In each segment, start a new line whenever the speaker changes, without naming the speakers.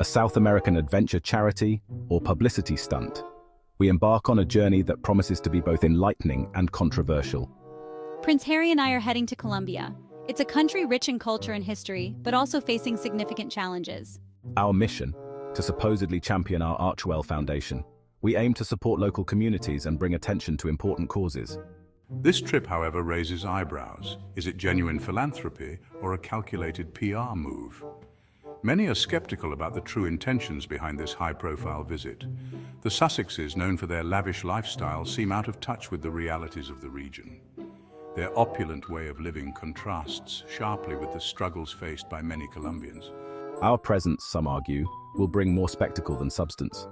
a South American adventure charity, or publicity stunt. We embark on a journey that promises to be both enlightening and controversial.
Prince Harry and I are heading to Colombia. It's a country rich in culture and history, but also facing significant challenges.
Our mission, to supposedly champion our Archwell Foundation. We aim to support local communities and bring attention to important causes.
This trip, however, raises eyebrows. Is it genuine philanthropy or a calculated PR move? Many are skeptical about the true intentions behind this high-profile visit. The Sussexes, known for their lavish lifestyle, seem out of touch with the realities of the region. Their opulent way of living contrasts sharply with the struggles faced by many Colombians.
Our presence, some argue, will bring more spectacle than substance.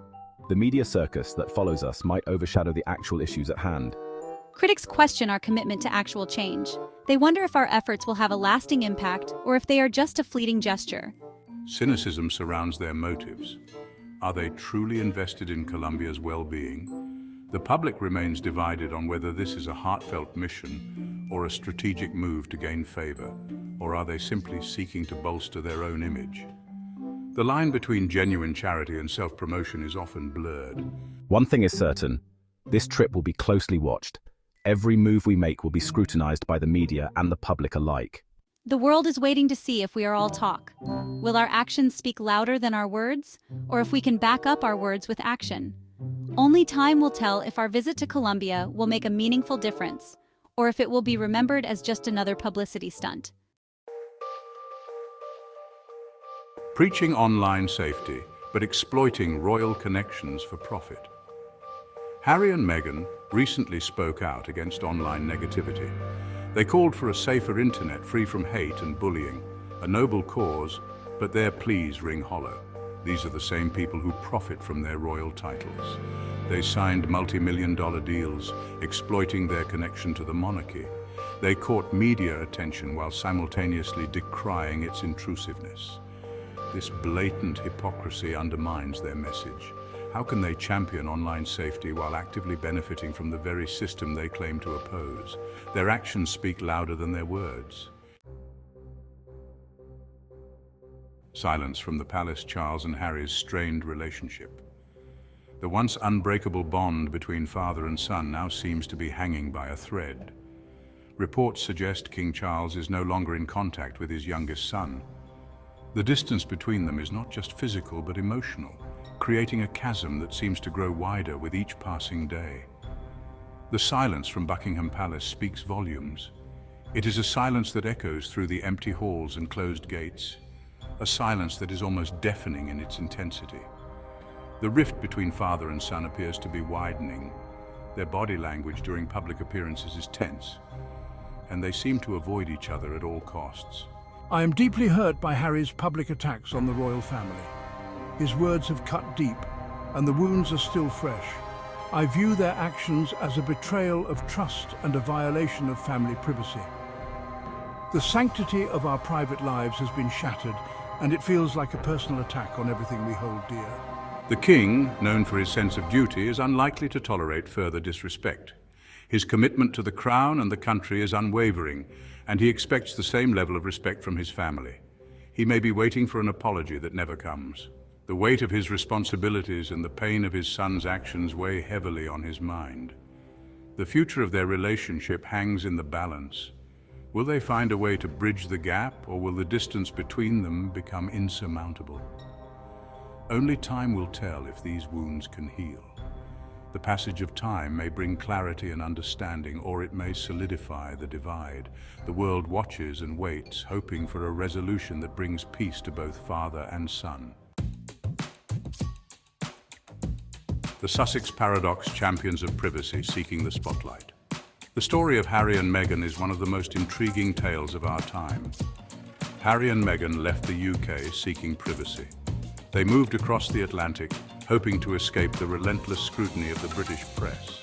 The media circus that follows us might overshadow the actual issues at hand.
Critics question our commitment to actual change. They wonder if our efforts will have a lasting impact or if they are just a fleeting gesture.
Cynicism surrounds their motives. Are they truly invested in Colombia's well-being? The public remains divided on whether this is a heartfelt mission or a strategic move to gain favor, or are they simply seeking to bolster their own image? The line between genuine charity and self-promotion is often blurred.
One thing is certain, this trip will be closely watched. Every move we make will be scrutinized by the media and the public alike.
The world is waiting to see if we are all talk. Will our actions speak louder than our words, or if we can back up our words with action? Only time will tell if our visit to Colombia will make a meaningful difference, or if it will be remembered as just another publicity stunt.
Preaching online safety, but exploiting royal connections for profit. Harry and Meghan recently spoke out against online negativity. They called for a safer internet free from hate and bullying, a noble cause, but their pleas ring hollow. These are the same people who profit from their royal titles. They signed multi-million-dollar deals, exploiting their connection to the monarchy. They caught media attention while simultaneously decrying its intrusiveness. This blatant hypocrisy undermines their message. How can they champion online safety while actively benefiting from the very system they claim to oppose? Their actions speak louder than their words. Silence from the palace. Charles and Harry's strained relationship. The once unbreakable bond between father and son now seems to be hanging by a thread. Reports suggest King Charles is no longer in contact with his youngest son. The distance between them is not just physical but emotional, creating a chasm that seems to grow wider with each passing day. The silence from Buckingham Palace speaks volumes. It is a silence that echoes through the empty halls and closed gates, a silence that is almost deafening in its intensity. The rift between father and son appears to be widening. Their body language during public appearances is tense, and they seem to avoid each other at all costs.
I am deeply hurt by Harry's public attacks on the royal family. His words have cut deep, and the wounds are still fresh. I view their actions as a betrayal of trust and a violation of family privacy. The sanctity of our private lives has been shattered, and it feels like a personal attack on everything we hold dear.
The king, known for his sense of duty, is unlikely to tolerate further disrespect. His commitment to the crown and the country is unwavering, and he expects the same level of respect from his family. He may be waiting for an apology that never comes. The weight of his responsibilities and the pain of his son's actions weigh heavily on his mind. The future of their relationship hangs in the balance. Will they find a way to bridge the gap, or will the distance between them become insurmountable? Only time will tell if these wounds can heal. The passage of time may bring clarity and understanding, or it may solidify the divide. The world watches and waits, hoping for a resolution that brings peace to both father and son. The Sussex paradox, champions of privacy seeking the spotlight. The story of Harry and Meghan is one of the most intriguing tales of our time. Harry and Meghan left the UK seeking privacy. They moved across the Atlantic, hoping to escape the relentless scrutiny of the British press.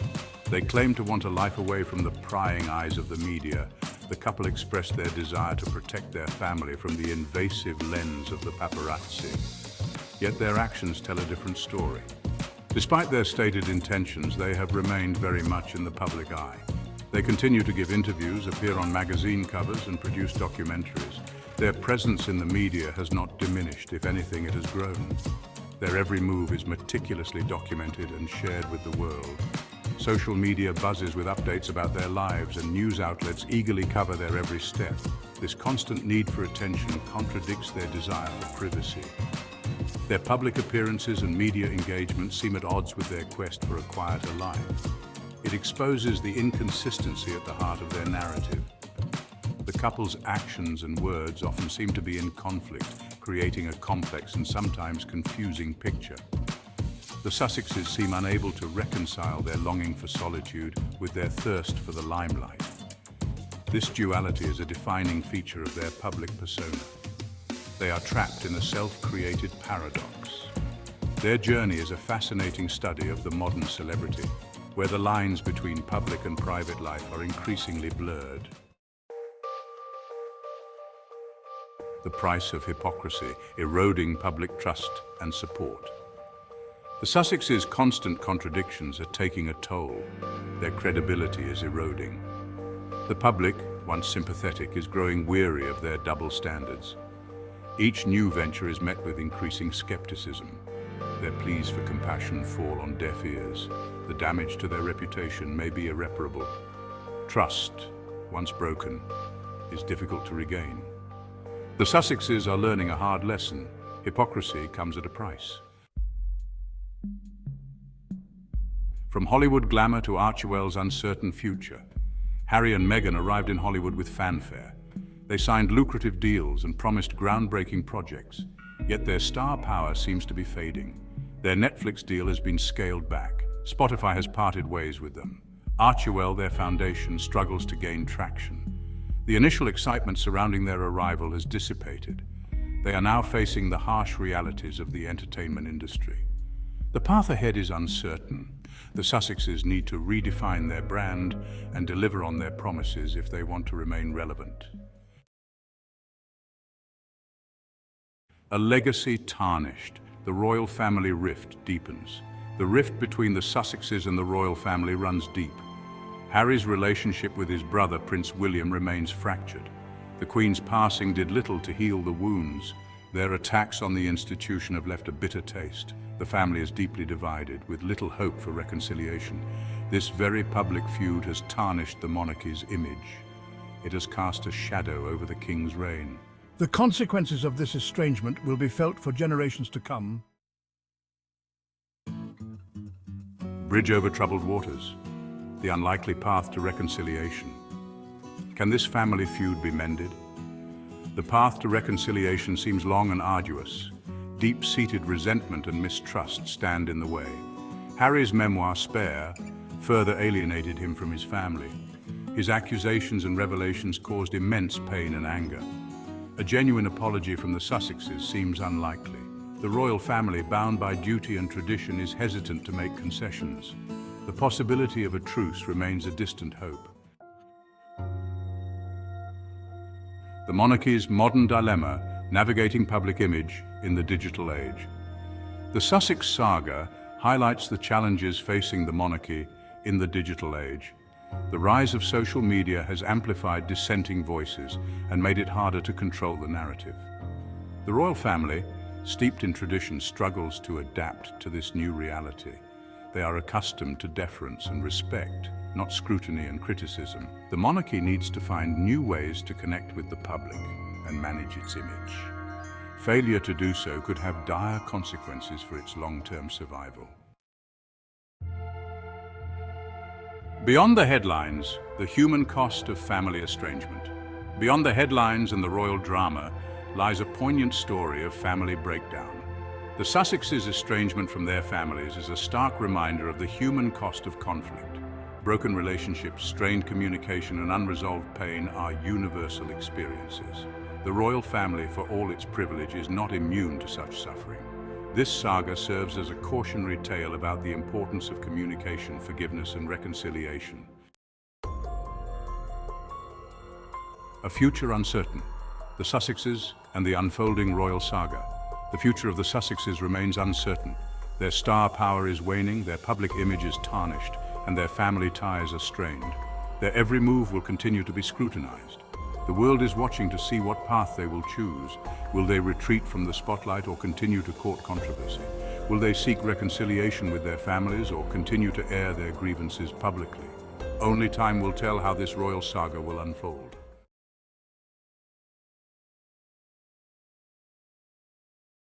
They claimed to want a life away from the prying eyes of the media. The couple expressed their desire to protect their family from the invasive lens of the paparazzi. Yet their actions tell a different story. Despite their stated intentions, they have remained very much in the public eye. They continue to give interviews, appear on magazine covers, and produce documentaries. Their presence in the media has not diminished, if anything, it has grown. Their every move is meticulously documented and shared with the world. Social media buzzes with updates about their lives, and news outlets eagerly cover their every step. This constant need for attention contradicts their desire for privacy. Their public appearances and media engagement seem at odds with their quest for a quieter life. It exposes the inconsistency at the heart of their narrative. The couple's actions and words often seem to be in conflict, creating a complex and sometimes confusing picture. The Sussexes seem unable to reconcile their longing for solitude with their thirst for the limelight. This duality is a defining feature of their public persona. They are trapped in a self-created paradox. Their journey is a fascinating study of the modern celebrity, where the lines between public and private life are increasingly blurred. The price of hypocrisy, eroding public trust and support. The Sussexes' constant contradictions are taking a toll. Their credibility is eroding. The public, once sympathetic, is growing weary of their double standards. Each new venture is met with increasing skepticism. Their pleas for compassion fall on deaf ears. The damage to their reputation may be irreparable. Trust, once broken, is difficult to regain. The Sussexes are learning a hard lesson. Hypocrisy comes at a price. From Hollywood glamour to Archewell's uncertain future, Harry and Meghan arrived in Hollywood with fanfare. They signed lucrative deals and promised groundbreaking projects, yet their star power seems to be fading. Their Netflix deal has been scaled back. Spotify has parted ways with them. Archewell, their foundation, struggles to gain traction. The initial excitement surrounding their arrival has dissipated. They are now facing the harsh realities of the entertainment industry. The path ahead is uncertain. The Sussexes need to redefine their brand and deliver on their promises if they want to remain relevant. A legacy tarnished. The royal family rift deepens. The rift between the Sussexes and the royal family runs deep. Harry's relationship with his brother, Prince William, remains fractured. The Queen's passing did little to heal the wounds. Their attacks on the institution have left a bitter taste. The family is deeply divided, with little hope for reconciliation. This very public feud has tarnished the monarchy's image. It has cast a shadow over the king's reign.
The consequences of this estrangement will be felt for generations to come.
Bridge over troubled waters. The unlikely path to reconciliation. Can this family feud be mended? The path to reconciliation seems long and arduous. Deep-seated resentment and mistrust stand in the way. Harry's memoir, Spare, further alienated him from his family. His accusations and revelations caused immense pain and anger. A genuine apology from the Sussexes seems unlikely. The royal family, bound by duty and tradition, is hesitant to make concessions. The possibility of a truce remains a distant hope. The monarchy's modern dilemma, navigating public image in the digital age. The Sussex saga highlights the challenges facing the monarchy in the digital age. The rise of social media has amplified dissenting voices and made it harder to control the narrative. The royal family, steeped in tradition, struggles to adapt to this new reality. They are accustomed to deference and respect, not scrutiny and criticism. The monarchy needs to find new ways to connect with the public and manage its image. Failure to do so could have dire consequences for its long-term survival. Beyond the headlines, the human cost of family estrangement. Beyond the headlines and the royal drama lies a poignant story of family breakdown. The Sussexes' estrangement from their families is a stark reminder of the human cost of conflict. Broken relationships, strained communication, and unresolved pain are universal experiences. The royal family, for all its privilege, is not immune to such suffering. This saga serves as a cautionary tale about the importance of communication, forgiveness, and reconciliation. A future uncertain. The Sussexes and the unfolding royal saga. The future of the Sussexes remains uncertain. Their star power is waning, their public image is tarnished, and their family ties are strained. Their every move will continue to be scrutinized. The world is watching to see what path they will choose. Will they retreat from the spotlight or continue to court controversy? Will they seek reconciliation with their families or continue to air their grievances publicly? Only time will tell how this royal saga will unfold.